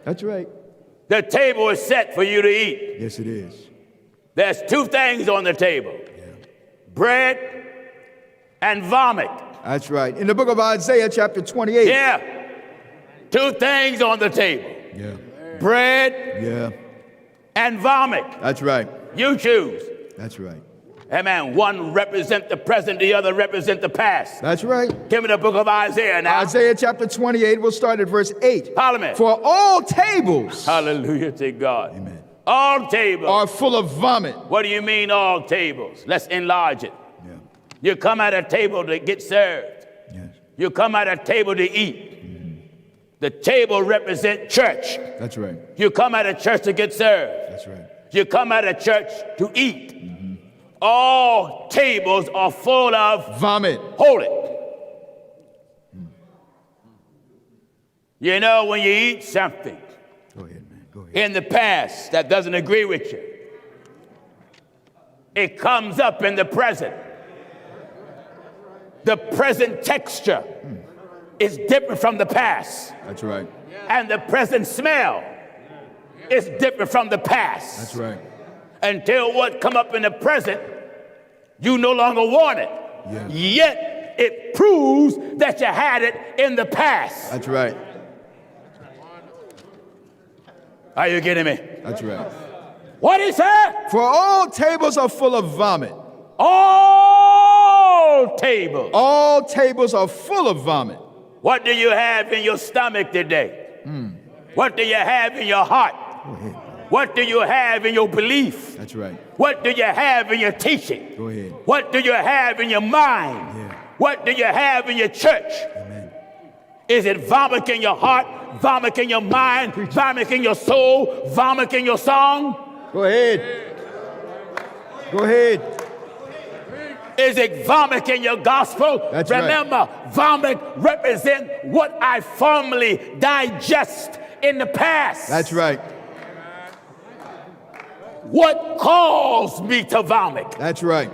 [SPEAKER 2] That's right.
[SPEAKER 1] The table is set for you to eat.
[SPEAKER 2] Yes, it is.
[SPEAKER 1] There's 2 things on the table.
[SPEAKER 2] Yeah.
[SPEAKER 1] Bread and vomit.
[SPEAKER 2] That's right. In the book of Isaiah, chapter 28.
[SPEAKER 1] Yeah. 2 things on the table.
[SPEAKER 2] Yeah.
[SPEAKER 1] Bread
[SPEAKER 2] Yeah.
[SPEAKER 1] and vomit.
[SPEAKER 2] That's right.
[SPEAKER 1] You choose.
[SPEAKER 2] That's right.
[SPEAKER 1] Amen. One represent the present, the other represent the past.
[SPEAKER 2] That's right.
[SPEAKER 1] Give me the book of Isaiah now.
[SPEAKER 2] Isaiah chapter 28, we'll start at verse 8.
[SPEAKER 1] Parliament.
[SPEAKER 2] For all tables,
[SPEAKER 1] Hallelujah to God.
[SPEAKER 2] amen,
[SPEAKER 1] All tables
[SPEAKER 2] are full of vomit.
[SPEAKER 1] What do you mean all tables? Let's enlarge it.
[SPEAKER 2] Yeah.
[SPEAKER 1] You come at a table to get served.
[SPEAKER 2] Yes.
[SPEAKER 1] You come at a table to eat. The table represents church.
[SPEAKER 2] That's right.
[SPEAKER 1] You come at a church to get served.
[SPEAKER 2] That's right.
[SPEAKER 1] You come at a church to eat. All tables are full of
[SPEAKER 2] vomit.
[SPEAKER 1] Hold it. You know, when you eat something
[SPEAKER 2] Go ahead, man. Go ahead.
[SPEAKER 1] in the past that doesn't agree with you, it comes up in the present. The present texture is different from the past.
[SPEAKER 2] That's right.
[SPEAKER 1] And the present smell is different from the past.
[SPEAKER 2] That's right.
[SPEAKER 1] Until what come up in the present, you no longer want it. yet it proves that you had it in the past.
[SPEAKER 2] That's right.
[SPEAKER 1] Are you getting me?
[SPEAKER 2] That's right.
[SPEAKER 1] What he said?
[SPEAKER 2] For all tables are full of vomit.
[SPEAKER 1] All tables.
[SPEAKER 2] All tables are full of vomit.
[SPEAKER 1] What do you have in your stomach today? What do you have in your heart?
[SPEAKER 2] Go ahead.
[SPEAKER 1] What do you have in your belief?
[SPEAKER 2] That's right.
[SPEAKER 1] What do you have in your teaching?
[SPEAKER 2] Go ahead.
[SPEAKER 1] What do you have in your mind?
[SPEAKER 2] Yeah.
[SPEAKER 1] What do you have in your church?
[SPEAKER 2] Amen.
[SPEAKER 1] Is it vomit in your heart, vomit in your mind, vomit in your soul, vomit in your song?
[SPEAKER 2] Go ahead. Go ahead.
[SPEAKER 1] Is it vomit in your gospel?
[SPEAKER 2] That's
[SPEAKER 1] Remember, vomit represents what I formerly digest in the past.
[SPEAKER 2] That's right.
[SPEAKER 1] What caused me to vomit?
[SPEAKER 2] That's right.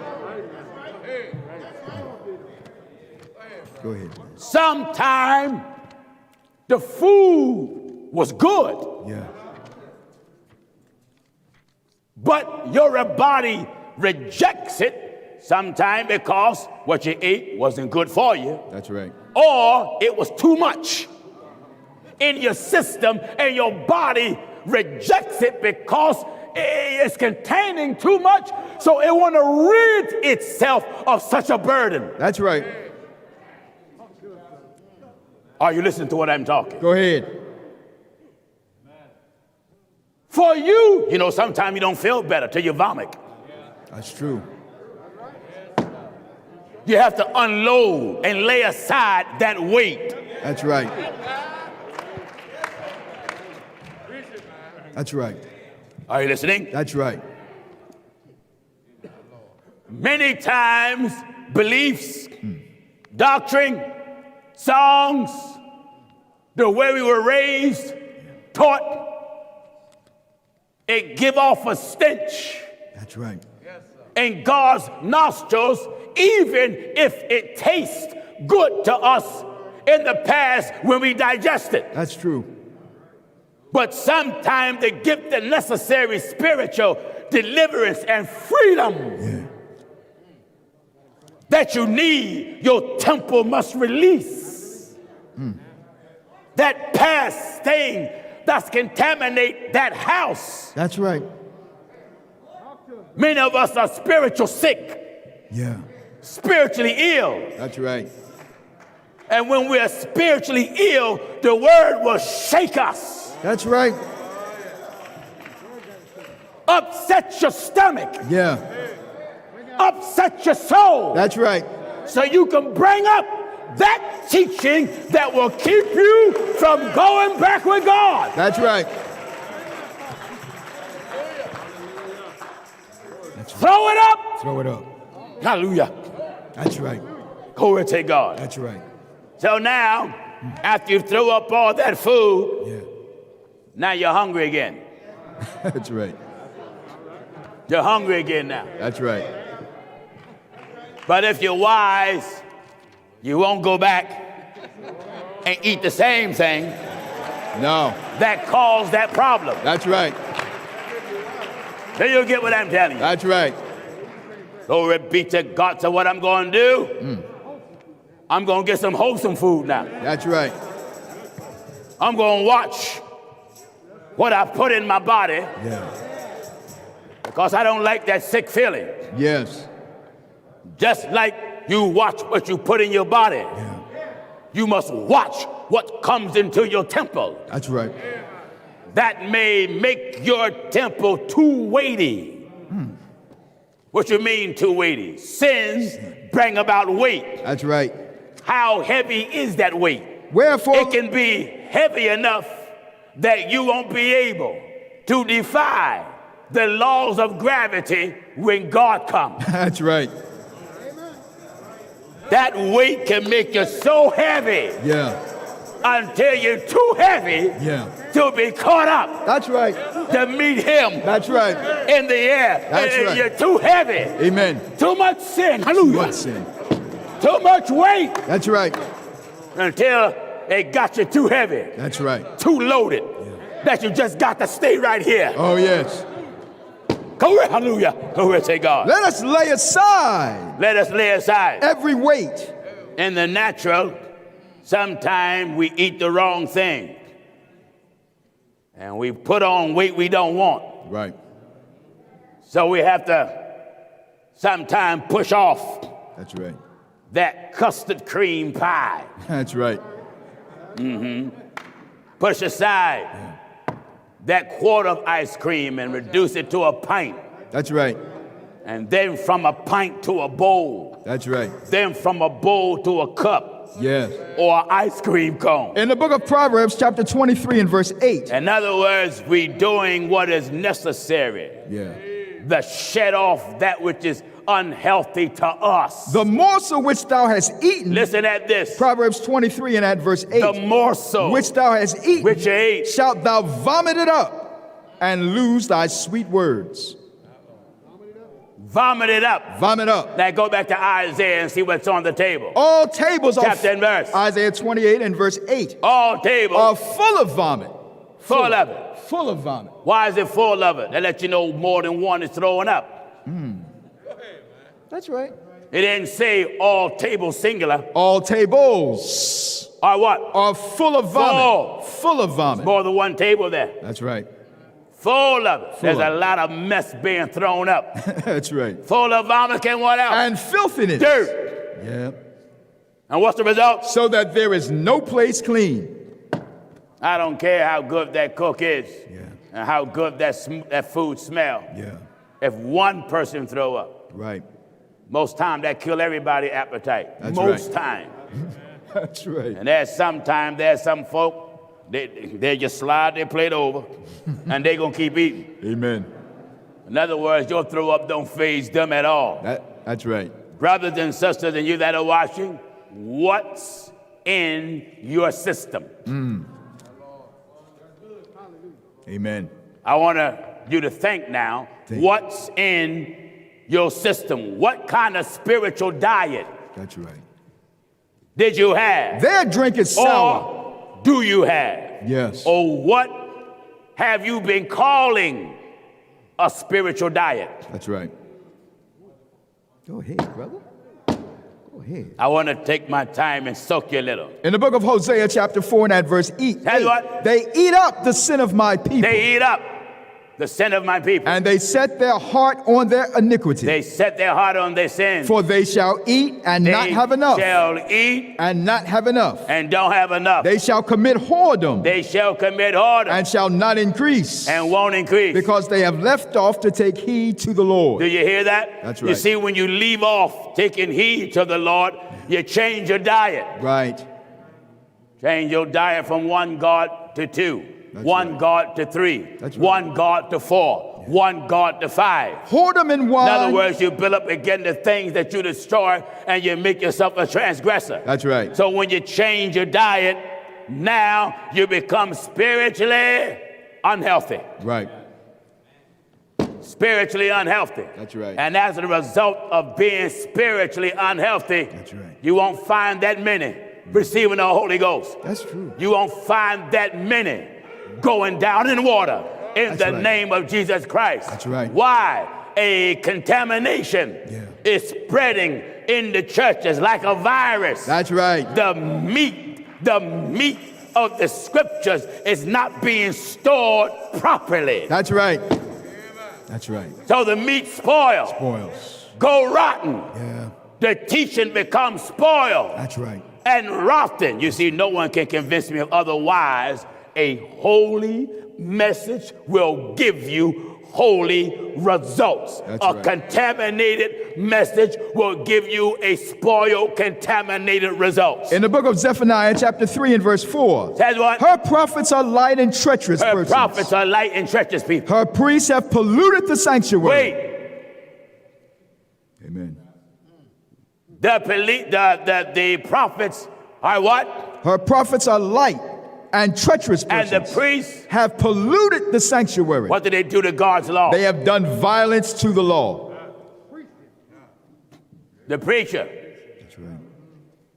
[SPEAKER 2] Go ahead.
[SPEAKER 1] Sometime the food was good,
[SPEAKER 2] Yeah.
[SPEAKER 1] but your body rejects it sometime because what you ate wasn't good for you,
[SPEAKER 2] That's right.
[SPEAKER 1] or it was too much in your system and your body rejects it because it's containing too much, so it want to rid itself of such a burden.
[SPEAKER 2] That's right.
[SPEAKER 1] Are you listening to what I'm talking?
[SPEAKER 2] Go ahead.
[SPEAKER 1] For you, you know, sometimes you don't feel better till you vomit.
[SPEAKER 2] That's true.
[SPEAKER 1] You have to unload and lay aside that weight.
[SPEAKER 2] That's right. That's right.
[SPEAKER 1] Are you listening?
[SPEAKER 2] That's right.
[SPEAKER 1] Many times, beliefs, doctrine, songs, the way we were raised, taught, it give off a stench
[SPEAKER 2] That's right.
[SPEAKER 1] in God's nostrils, even if it tastes good to us in the past when we digest it.
[SPEAKER 2] That's true.
[SPEAKER 1] But sometimes to get the necessary spiritual deliverance and freedom that you need, your temple must release. That past thing that's contaminate that house.
[SPEAKER 2] That's right.
[SPEAKER 1] Many of us are spiritual sick,
[SPEAKER 2] Yeah.
[SPEAKER 1] spiritually ill.
[SPEAKER 2] That's right.
[SPEAKER 1] And when we're spiritually ill, the word will shake us,
[SPEAKER 2] That's right.
[SPEAKER 1] upset your stomach,
[SPEAKER 2] Yeah.
[SPEAKER 1] upset your soul.
[SPEAKER 2] That's right.
[SPEAKER 1] So you can bring up that teaching that will keep you from going back with God.
[SPEAKER 2] That's right.
[SPEAKER 1] Throw it up.
[SPEAKER 2] Throw it up.
[SPEAKER 1] Hallelujah.
[SPEAKER 2] That's right.
[SPEAKER 1] Glory to God.
[SPEAKER 2] That's right.
[SPEAKER 1] So now, after you throw up all that food,
[SPEAKER 2] Yeah.
[SPEAKER 1] now you're hungry again.
[SPEAKER 2] That's right.
[SPEAKER 1] You're hungry again now.
[SPEAKER 2] That's right.
[SPEAKER 1] But if you're wise, you won't go back and eat the same thing
[SPEAKER 2] No.
[SPEAKER 1] that caused that problem.
[SPEAKER 2] That's right.
[SPEAKER 1] Do you get what I'm telling you?
[SPEAKER 2] That's right.
[SPEAKER 1] Glory be to God. So what I'm going to do, I'm going to get some wholesome food now.
[SPEAKER 2] That's right.
[SPEAKER 1] I'm going to watch what I put in my body
[SPEAKER 2] Yeah.
[SPEAKER 1] because I don't like that sick feeling.
[SPEAKER 2] Yes.
[SPEAKER 1] Just like you watch what you put in your body,
[SPEAKER 2] Yeah.
[SPEAKER 1] you must watch what comes into your temple.
[SPEAKER 2] That's right.
[SPEAKER 1] That may make your temple too weighty. What you mean too weighty? Sins bring about weight.
[SPEAKER 2] That's right.
[SPEAKER 1] How heavy is that weight?
[SPEAKER 2] Wherefore,
[SPEAKER 1] It can be heavy enough that you won't be able to defy the laws of gravity when God comes.
[SPEAKER 2] that's right.
[SPEAKER 1] That weight can make you so heavy
[SPEAKER 2] Yeah.
[SPEAKER 1] until you're too heavy
[SPEAKER 2] Yeah.
[SPEAKER 1] to be caught up
[SPEAKER 2] That's right.
[SPEAKER 1] to meet him
[SPEAKER 2] That's right.
[SPEAKER 1] in the air.
[SPEAKER 2] That's right.
[SPEAKER 1] You're too heavy.
[SPEAKER 2] Amen.
[SPEAKER 1] Too much sin. Hallelujah.
[SPEAKER 2] What sin?
[SPEAKER 1] Too much weight
[SPEAKER 2] That's right.
[SPEAKER 1] until it got you too heavy,
[SPEAKER 2] That's right.
[SPEAKER 1] too loaded, that you just got to stay right here.
[SPEAKER 2] Oh, yes.
[SPEAKER 1] Glory, hallelujah. Glory to God.
[SPEAKER 2] Let us lay aside.
[SPEAKER 1] Let us lay aside.
[SPEAKER 2] Every weight.
[SPEAKER 1] In the natural, sometimes we eat the wrong thing. And we put on weight we don't want.
[SPEAKER 2] Right.
[SPEAKER 1] So we have to sometimes push off.
[SPEAKER 2] That's right.
[SPEAKER 1] That custard cream pie.
[SPEAKER 2] That's right.
[SPEAKER 1] Push aside that quart of ice cream and reduce it to a pint.
[SPEAKER 2] That's right.
[SPEAKER 1] And then from a pint to a bowl.
[SPEAKER 2] That's right.
[SPEAKER 1] Then from a bowl to a cup.
[SPEAKER 2] Yes.
[SPEAKER 1] Or an ice cream cone.
[SPEAKER 2] In the book of Proverbs, chapter 23 and verse 8.
[SPEAKER 1] In other words, we doing what is necessary.
[SPEAKER 2] Yeah.
[SPEAKER 1] The shed off that which is unhealthy to us.
[SPEAKER 2] The morsel which thou hast eaten.
[SPEAKER 1] Listen at this.
[SPEAKER 2] Proverbs 23 and at verse 8.
[SPEAKER 1] The morsel
[SPEAKER 2] which thou hast eaten.
[SPEAKER 1] Which you ate.
[SPEAKER 2] Shalt thou vomit it up and lose thy sweet words.
[SPEAKER 1] Vomit it up.
[SPEAKER 2] Vomit up.
[SPEAKER 1] Now go back to Isaiah and see what's on the table.
[SPEAKER 2] All tables
[SPEAKER 1] chapter and verse.
[SPEAKER 2] Isaiah 28 and verse 8.
[SPEAKER 1] All tables
[SPEAKER 2] are full of vomit.
[SPEAKER 1] Full of it.
[SPEAKER 2] Full of vomit.
[SPEAKER 1] Why is it full of it? That lets you know more than one is throwing up.
[SPEAKER 2] That's right.
[SPEAKER 1] It didn't say all tables singular.
[SPEAKER 2] All tables
[SPEAKER 1] are what?
[SPEAKER 2] Are full of vomit. Full of vomit.
[SPEAKER 1] More than one table there.
[SPEAKER 2] That's right.
[SPEAKER 1] Full of it. There's a lot of mess being thrown up.
[SPEAKER 2] That's right.
[SPEAKER 1] Full of vomit and what else?
[SPEAKER 2] And filthiness.
[SPEAKER 1] Dirt.
[SPEAKER 2] Yeah.
[SPEAKER 1] And what's the result?
[SPEAKER 2] So that there is no place clean.
[SPEAKER 1] I don't care how good that cook is.
[SPEAKER 2] Yeah.
[SPEAKER 1] And how good that food smell.
[SPEAKER 2] Yeah.
[SPEAKER 1] If one person throw up.
[SPEAKER 2] Right.
[SPEAKER 1] Most time that kill everybody's appetite.
[SPEAKER 2] That's
[SPEAKER 1] most
[SPEAKER 2] right.
[SPEAKER 1] time.
[SPEAKER 2] That's right.
[SPEAKER 1] And there's some folk, they just slide their plate over and they gonna keep eating.
[SPEAKER 2] Amen.
[SPEAKER 1] In other words, your throw up don't faze them at all.
[SPEAKER 2] That's right.
[SPEAKER 1] Brothers and sisters and you that are watching, what's in your system?
[SPEAKER 2] Amen.
[SPEAKER 1] I want you to think now, what's in your system? What kind of spiritual diet?
[SPEAKER 2] That's right.
[SPEAKER 1] Did you have?
[SPEAKER 2] Their drink is sour.
[SPEAKER 1] Or do you have?
[SPEAKER 2] Yes.
[SPEAKER 1] Or what have you been calling a spiritual diet?
[SPEAKER 2] That's right. Go ahead, brother. Go ahead.
[SPEAKER 1] I want to take my time and soak you a little.
[SPEAKER 2] In the book of Hosea, chapter 4 and at verse 8. They eat up the sin of my people.
[SPEAKER 1] They eat up the sin of my people.
[SPEAKER 2] And they set their heart on their iniquity.
[SPEAKER 1] They set their heart on their sin.
[SPEAKER 2] For they shall eat and not have enough.
[SPEAKER 1] They shall eat
[SPEAKER 2] and not have enough.
[SPEAKER 1] And don't have enough.
[SPEAKER 2] They shall commit whoredom.
[SPEAKER 1] They shall commit whoredom.
[SPEAKER 2] And shall not increase.
[SPEAKER 1] And won't increase.
[SPEAKER 2] Because they have left off to take heed to the Lord.
[SPEAKER 1] Do you hear that?
[SPEAKER 2] That's right.
[SPEAKER 1] You see, when you leave off taking heed to the Lord, you change your diet.
[SPEAKER 2] Right.
[SPEAKER 1] Change your diet from one God to two.
[SPEAKER 2] That's
[SPEAKER 1] one
[SPEAKER 2] right.
[SPEAKER 1] God to three.
[SPEAKER 2] That's right.
[SPEAKER 1] One God to four. Yeah. One God to five.
[SPEAKER 2] Whoredom and wine.
[SPEAKER 1] In other words, you build up again the things that you destroy and you make yourself a transgressor.
[SPEAKER 2] That's right.
[SPEAKER 1] So when you change your diet, now you become spiritually unhealthy.
[SPEAKER 2] Right.
[SPEAKER 1] Spiritually unhealthy.
[SPEAKER 2] That's right.
[SPEAKER 1] And as a result of being spiritually unhealthy,
[SPEAKER 2] that's right.
[SPEAKER 1] You won't find that many receiving the Holy Ghost.
[SPEAKER 2] That's true.
[SPEAKER 1] You won't find that many going down in water in the name of Jesus Christ.
[SPEAKER 2] That's right.
[SPEAKER 1] Why? A contamination is spreading in the churches like a virus.
[SPEAKER 2] That's right.
[SPEAKER 1] The meat of the scriptures is not being stored properly.
[SPEAKER 2] That's right. That's right.
[SPEAKER 1] So the meat spoils. Go rotten.
[SPEAKER 2] Yeah.
[SPEAKER 1] The teaching becomes spoiled.
[SPEAKER 2] That's right.
[SPEAKER 1] And rotten. You see, no one can convince me of otherwise. A holy message will give you holy results.
[SPEAKER 2] That's
[SPEAKER 1] a contaminated message will give you a spoiled, contaminated results.
[SPEAKER 2] In the book of Zephaniah, chapter 3 and verse 4.
[SPEAKER 1] Says what?
[SPEAKER 2] Her prophets are light and treacherous persons.
[SPEAKER 1] Her prophets are light and treacherous people.
[SPEAKER 2] Her priests have polluted the sanctuary.
[SPEAKER 1] Wait.
[SPEAKER 2] Amen.
[SPEAKER 1] The prophets are what?
[SPEAKER 2] Her prophets are light and treacherous persons.
[SPEAKER 1] And the priests
[SPEAKER 2] have polluted the sanctuary.
[SPEAKER 1] What did they do to God's law?
[SPEAKER 2] They have done violence to the law.
[SPEAKER 1] The preacher.
[SPEAKER 2] That's right.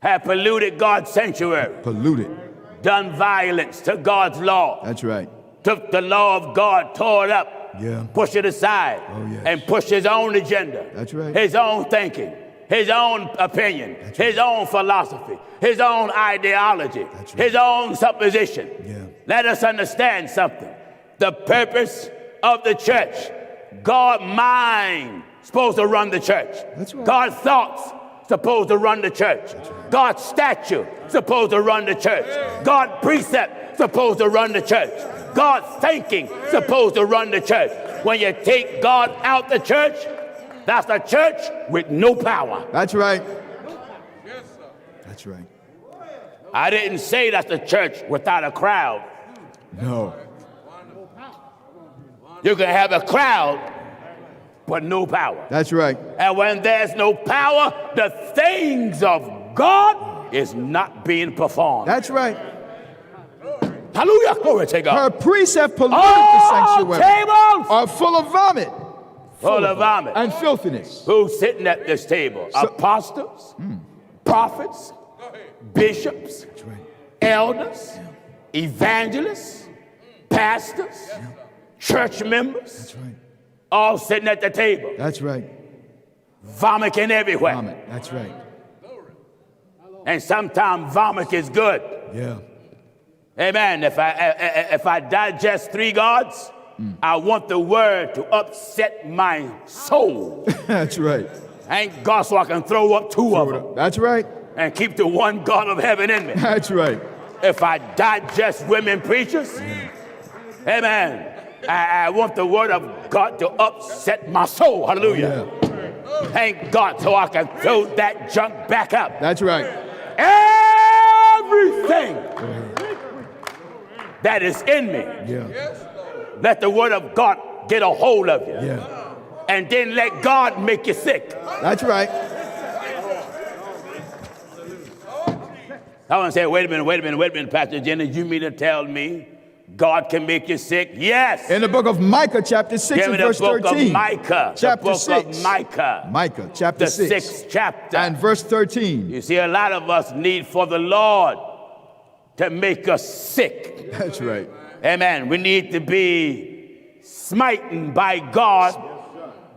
[SPEAKER 1] Have polluted God's sanctuary.
[SPEAKER 2] Polluted.
[SPEAKER 1] Done violence to God's law.
[SPEAKER 2] That's right.
[SPEAKER 1] Took the law of God, tore it up, push it aside, and push his own agenda,
[SPEAKER 2] That's right.
[SPEAKER 1] his own thinking, his own opinion, his own philosophy, his own ideology, his own supposition. Let us understand something. The purpose of the church, God's mind supposed to run the church.
[SPEAKER 2] That's right.
[SPEAKER 1] God's thoughts supposed to run the church. God's statute supposed to run the church. God's precept supposed to run the church. God's thinking supposed to run the church. When you take God out the church, that's a church with no power.
[SPEAKER 2] That's right. That's right.
[SPEAKER 1] I didn't say that's a church without a crowd.
[SPEAKER 2] No.
[SPEAKER 1] You can have a crowd, but no power.
[SPEAKER 2] That's right.
[SPEAKER 1] And when there's no power, the things of God is not being performed.
[SPEAKER 2] That's right.
[SPEAKER 1] Hallelujah. Glory to God.
[SPEAKER 2] Her priests have polluted the
[SPEAKER 1] All
[SPEAKER 2] sanctuary,
[SPEAKER 1] tables
[SPEAKER 2] are full of vomit.
[SPEAKER 1] full of vomit.
[SPEAKER 2] And filthiness.
[SPEAKER 1] Who's sitting at this table? Apostles, prophets, bishops, elders, evangelists, pastors, church members, all sitting at the table.
[SPEAKER 2] That's right.
[SPEAKER 1] Vomiting everywhere.
[SPEAKER 2] Vomit. That's right.
[SPEAKER 1] And sometimes vomit is good.
[SPEAKER 2] Yeah.
[SPEAKER 1] Amen. If I digest 3 gods, I want the word to upset my soul.
[SPEAKER 2] That's right.
[SPEAKER 1] Thank God so I can throw up 2 of them.
[SPEAKER 2] That's right.
[SPEAKER 1] And keep the one God of heaven in me.
[SPEAKER 2] That's right.
[SPEAKER 1] If I digest women preachers, amen, I want the word of God to upset my soul. Hallelujah. Thank God so I can throw that junk back up.
[SPEAKER 2] That's right.
[SPEAKER 1] Everything that is in me, let the word of God get a hold of you. And then let God make you sick.
[SPEAKER 2] That's right.
[SPEAKER 1] I want to say, wait a minute, Pastor Jennings, you mean to tell me God can make you sick? Yes.
[SPEAKER 2] In the book of Micah, chapter 6 and verse 13.
[SPEAKER 1] Give me the book of Micah.
[SPEAKER 2] Chapter
[SPEAKER 1] the book
[SPEAKER 2] 6.
[SPEAKER 1] of Micah.
[SPEAKER 2] Micah, chapter
[SPEAKER 1] the
[SPEAKER 2] 6.
[SPEAKER 1] The 6th chapter.
[SPEAKER 2] And verse 13.
[SPEAKER 1] You see, a lot of us need for the Lord to make us sick.
[SPEAKER 2] That's right.
[SPEAKER 1] Amen. We need to be smitten by God.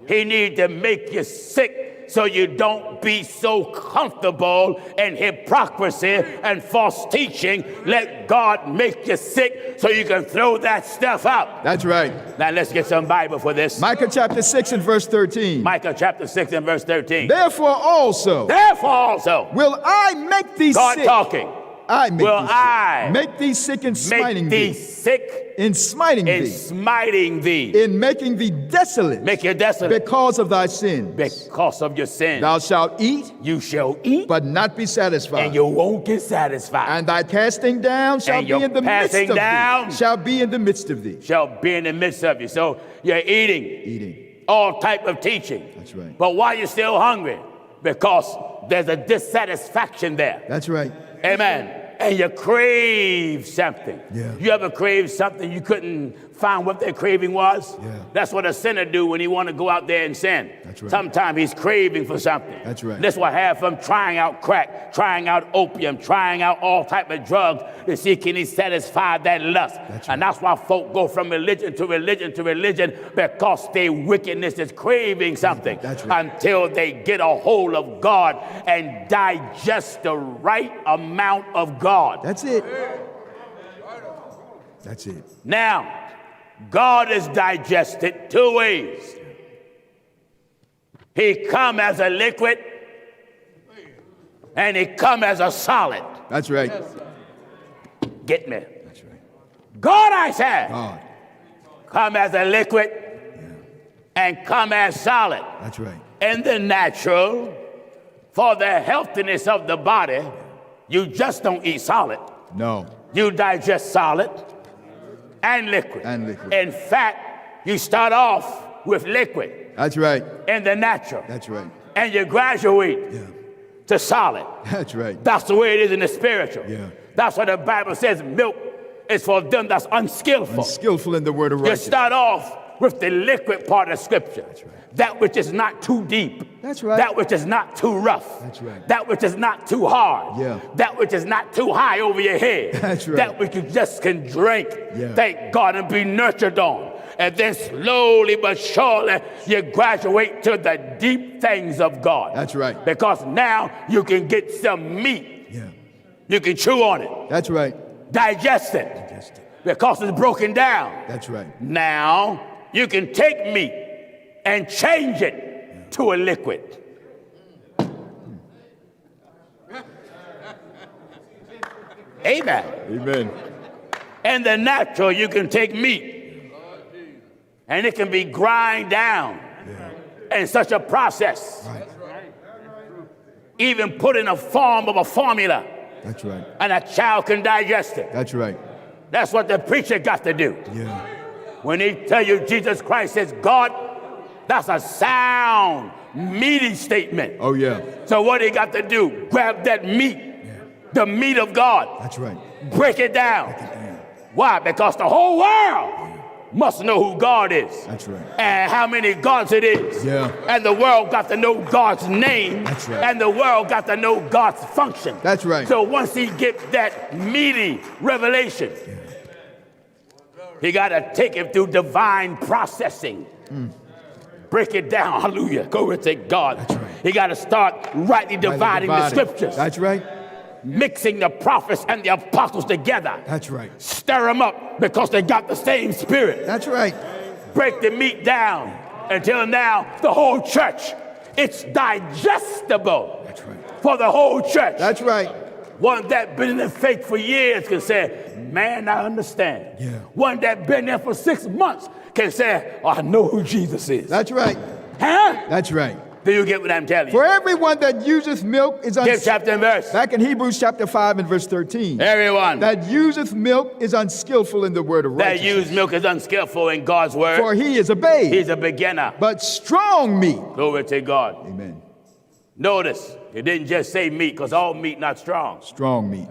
[SPEAKER 1] He needs to make you sick so you don't be so comfortable in hypocrisy and false teaching. Let God make you sick so you can throw that stuff out.
[SPEAKER 2] That's right.
[SPEAKER 1] Now let's get some Bible for this.
[SPEAKER 2] Micah chapter 6 and verse 13.
[SPEAKER 1] Micah chapter 6 and verse 13.
[SPEAKER 2] Therefore also
[SPEAKER 1] will
[SPEAKER 2] I make thee
[SPEAKER 1] God
[SPEAKER 2] sick.
[SPEAKER 1] talking.
[SPEAKER 2] I make
[SPEAKER 1] will
[SPEAKER 2] thee sick.
[SPEAKER 1] I
[SPEAKER 2] make thee sick in smiting
[SPEAKER 1] thee
[SPEAKER 2] thee.
[SPEAKER 1] Sick
[SPEAKER 2] in smiting
[SPEAKER 1] in
[SPEAKER 2] thee.
[SPEAKER 1] Smiting thee.
[SPEAKER 2] In making thee desolate.
[SPEAKER 1] Make you desolate.
[SPEAKER 2] Because of thy sins.
[SPEAKER 1] Because of your sins.
[SPEAKER 2] Thou shalt eat.
[SPEAKER 1] You shall eat.
[SPEAKER 2] But not be satisfied.
[SPEAKER 1] And you won't get satisfied.
[SPEAKER 2] And thy casting down shall be in the midst of thee. Shall be in the midst of thee.
[SPEAKER 1] Shall be in the midst of you. So you're eating. All type of teaching.
[SPEAKER 2] That's right.
[SPEAKER 1] But why you still hungry? Because there's a dissatisfaction there.
[SPEAKER 2] That's right.
[SPEAKER 1] Amen. And you crave something. You ever crave something you couldn't find what their craving was? That's what a sinner do when he want to go out there and sin.
[SPEAKER 2] That's right.
[SPEAKER 1] Sometimes he's craving for something.
[SPEAKER 2] That's right.
[SPEAKER 1] That's what have him trying out crack, trying out opium, trying out all type of drugs to see can he satisfy that lust.
[SPEAKER 2] That's right.
[SPEAKER 1] And that's why folk go from religion to religion to religion, because their wickedness is craving something.
[SPEAKER 2] That's right.
[SPEAKER 1] Until they get a hold of God and digest the right amount of God.
[SPEAKER 2] That's it. That's it.
[SPEAKER 1] Now, God is digested 2 ways. He come as a liquid, and he come as a solid.
[SPEAKER 2] That's right.
[SPEAKER 1] Get me?
[SPEAKER 2] That's right.
[SPEAKER 1] God, I said,
[SPEAKER 2] God.
[SPEAKER 1] Come as a liquid and come as solid.
[SPEAKER 2] That's right.
[SPEAKER 1] In the natural, for the healthiness of the body, you just don't eat solid.
[SPEAKER 2] No.
[SPEAKER 1] You digest solid and liquid.
[SPEAKER 2] And liquid.
[SPEAKER 1] In fact, you start off with liquid.
[SPEAKER 2] That's right.
[SPEAKER 1] In the natural.
[SPEAKER 2] That's right.
[SPEAKER 1] And you graduate to solid.
[SPEAKER 2] That's right.
[SPEAKER 1] That's the way it is in the spiritual.
[SPEAKER 2] Yeah.
[SPEAKER 1] That's what the Bible says. Milk is for them that's unskillful.
[SPEAKER 2] Unskillful in the word of righteousness.
[SPEAKER 1] You start off with the liquid part of Scripture.
[SPEAKER 2] That's right.
[SPEAKER 1] That which is not too deep.
[SPEAKER 2] That's right.
[SPEAKER 1] That which is not too rough.
[SPEAKER 2] That's right.
[SPEAKER 1] That which is not too hard.
[SPEAKER 2] Yeah.
[SPEAKER 1] That which is not too high over your head.
[SPEAKER 2] That's right.
[SPEAKER 1] That which you just can drink.
[SPEAKER 2] Yeah.
[SPEAKER 1] Thank God and be nurtured on. And then slowly but surely, you graduate to the deep things of God.
[SPEAKER 2] That's right.
[SPEAKER 1] Because now you can get some meat.
[SPEAKER 2] Yeah.
[SPEAKER 1] You can chew on it.
[SPEAKER 2] That's right.
[SPEAKER 1] Digest it. Because it's broken down.
[SPEAKER 2] That's right.
[SPEAKER 1] Now you can take meat and change it to a liquid. Amen.
[SPEAKER 2] Amen.
[SPEAKER 1] In the natural, you can take meat and it can be grind down in such a process.
[SPEAKER 2] Right.
[SPEAKER 1] Even put in a form of a formula.
[SPEAKER 2] That's right.
[SPEAKER 1] And a child can digest it.
[SPEAKER 2] That's right.
[SPEAKER 1] That's what the preacher got to do.
[SPEAKER 2] Yeah.
[SPEAKER 1] When he tell you Jesus Christ is God, that's a sound, meaty statement.
[SPEAKER 2] Oh, yeah.
[SPEAKER 1] So what he got to do? Grab that meat, the meat of God.
[SPEAKER 2] That's right.
[SPEAKER 1] Break it down. Why? Because the whole world must know who God is.
[SPEAKER 2] That's right.
[SPEAKER 1] And how many gods it is.
[SPEAKER 2] Yeah.
[SPEAKER 1] And the world got to know God's name.
[SPEAKER 2] That's right.
[SPEAKER 1] And the world got to know God's function.
[SPEAKER 2] That's right.
[SPEAKER 1] So once he gets that meaty revelation, he got to take it through divine processing. Break it down. Hallelujah. Glory to God.
[SPEAKER 2] That's right.
[SPEAKER 1] He got to start rightly dividing the scriptures.
[SPEAKER 2] That's right.
[SPEAKER 1] Mixing the prophets and the apostles together.
[SPEAKER 2] That's right.
[SPEAKER 1] Stir them up because they got the same spirit.
[SPEAKER 2] That's right.
[SPEAKER 1] Break the meat down until now the whole church, it's digestible.
[SPEAKER 2] That's right.
[SPEAKER 1] For the whole church.
[SPEAKER 2] That's right.
[SPEAKER 1] One that been in the faith for years can say, man, I understand.
[SPEAKER 2] Yeah.
[SPEAKER 1] One that been there for 6 months can say, oh, I know who Jesus is.
[SPEAKER 2] That's right.
[SPEAKER 1] Huh?
[SPEAKER 2] That's right.
[SPEAKER 1] Do you get what I'm telling you?
[SPEAKER 2] For everyone that useth milk is
[SPEAKER 1] Give chapter and verse.
[SPEAKER 2] Back in Hebrews chapter 5 and verse 13.
[SPEAKER 1] Everyone
[SPEAKER 2] that useth milk is unskillful in the word of righteousness.
[SPEAKER 1] That use milk is unskillful in God's word.
[SPEAKER 2] For he is a babe.
[SPEAKER 1] He's a beginner.
[SPEAKER 2] But strong meat.
[SPEAKER 1] Glory to God.
[SPEAKER 2] Amen.
[SPEAKER 1] Notice, it didn't just say meat, because all meat not strong.
[SPEAKER 2] Strong meat.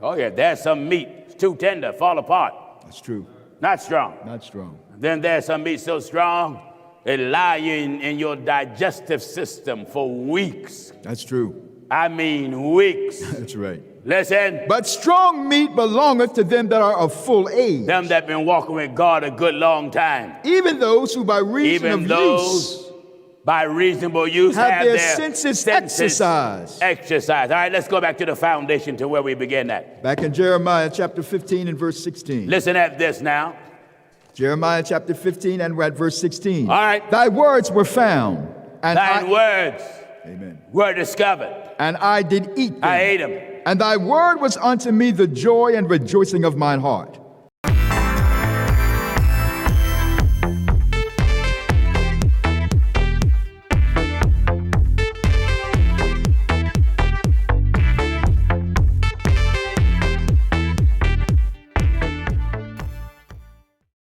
[SPEAKER 1] Oh yeah, there's some meat, it's too tender, fall apart.
[SPEAKER 2] That's true.
[SPEAKER 1] Not strong.
[SPEAKER 2] Not strong.
[SPEAKER 1] Then there's some meat so strong, it lie you in your digestive system for weeks.
[SPEAKER 2] That's true.
[SPEAKER 1] I mean weeks.
[SPEAKER 2] That's right.
[SPEAKER 1] Listen.
[SPEAKER 2] But strong meat belongeth to them that are of full age.
[SPEAKER 1] Them that been walking with God a good long time.
[SPEAKER 2] Even those who by reason of use
[SPEAKER 1] by reasonable use
[SPEAKER 2] have their senses exercised.
[SPEAKER 1] All right, let's go back to the foundation to where we began at.
[SPEAKER 2] Back in Jeremiah chapter 15 and verse 16.
[SPEAKER 1] Listen at this now.
[SPEAKER 2] Jeremiah chapter 15 and we're at verse 16.
[SPEAKER 1] All right.
[SPEAKER 2] Thy words were found. And
[SPEAKER 1] Thine words
[SPEAKER 2] Amen.
[SPEAKER 1] Were discovered.
[SPEAKER 2] And I did eat them.
[SPEAKER 1] I ate them.
[SPEAKER 2] And thy word was unto me the joy and rejoicing of mine heart.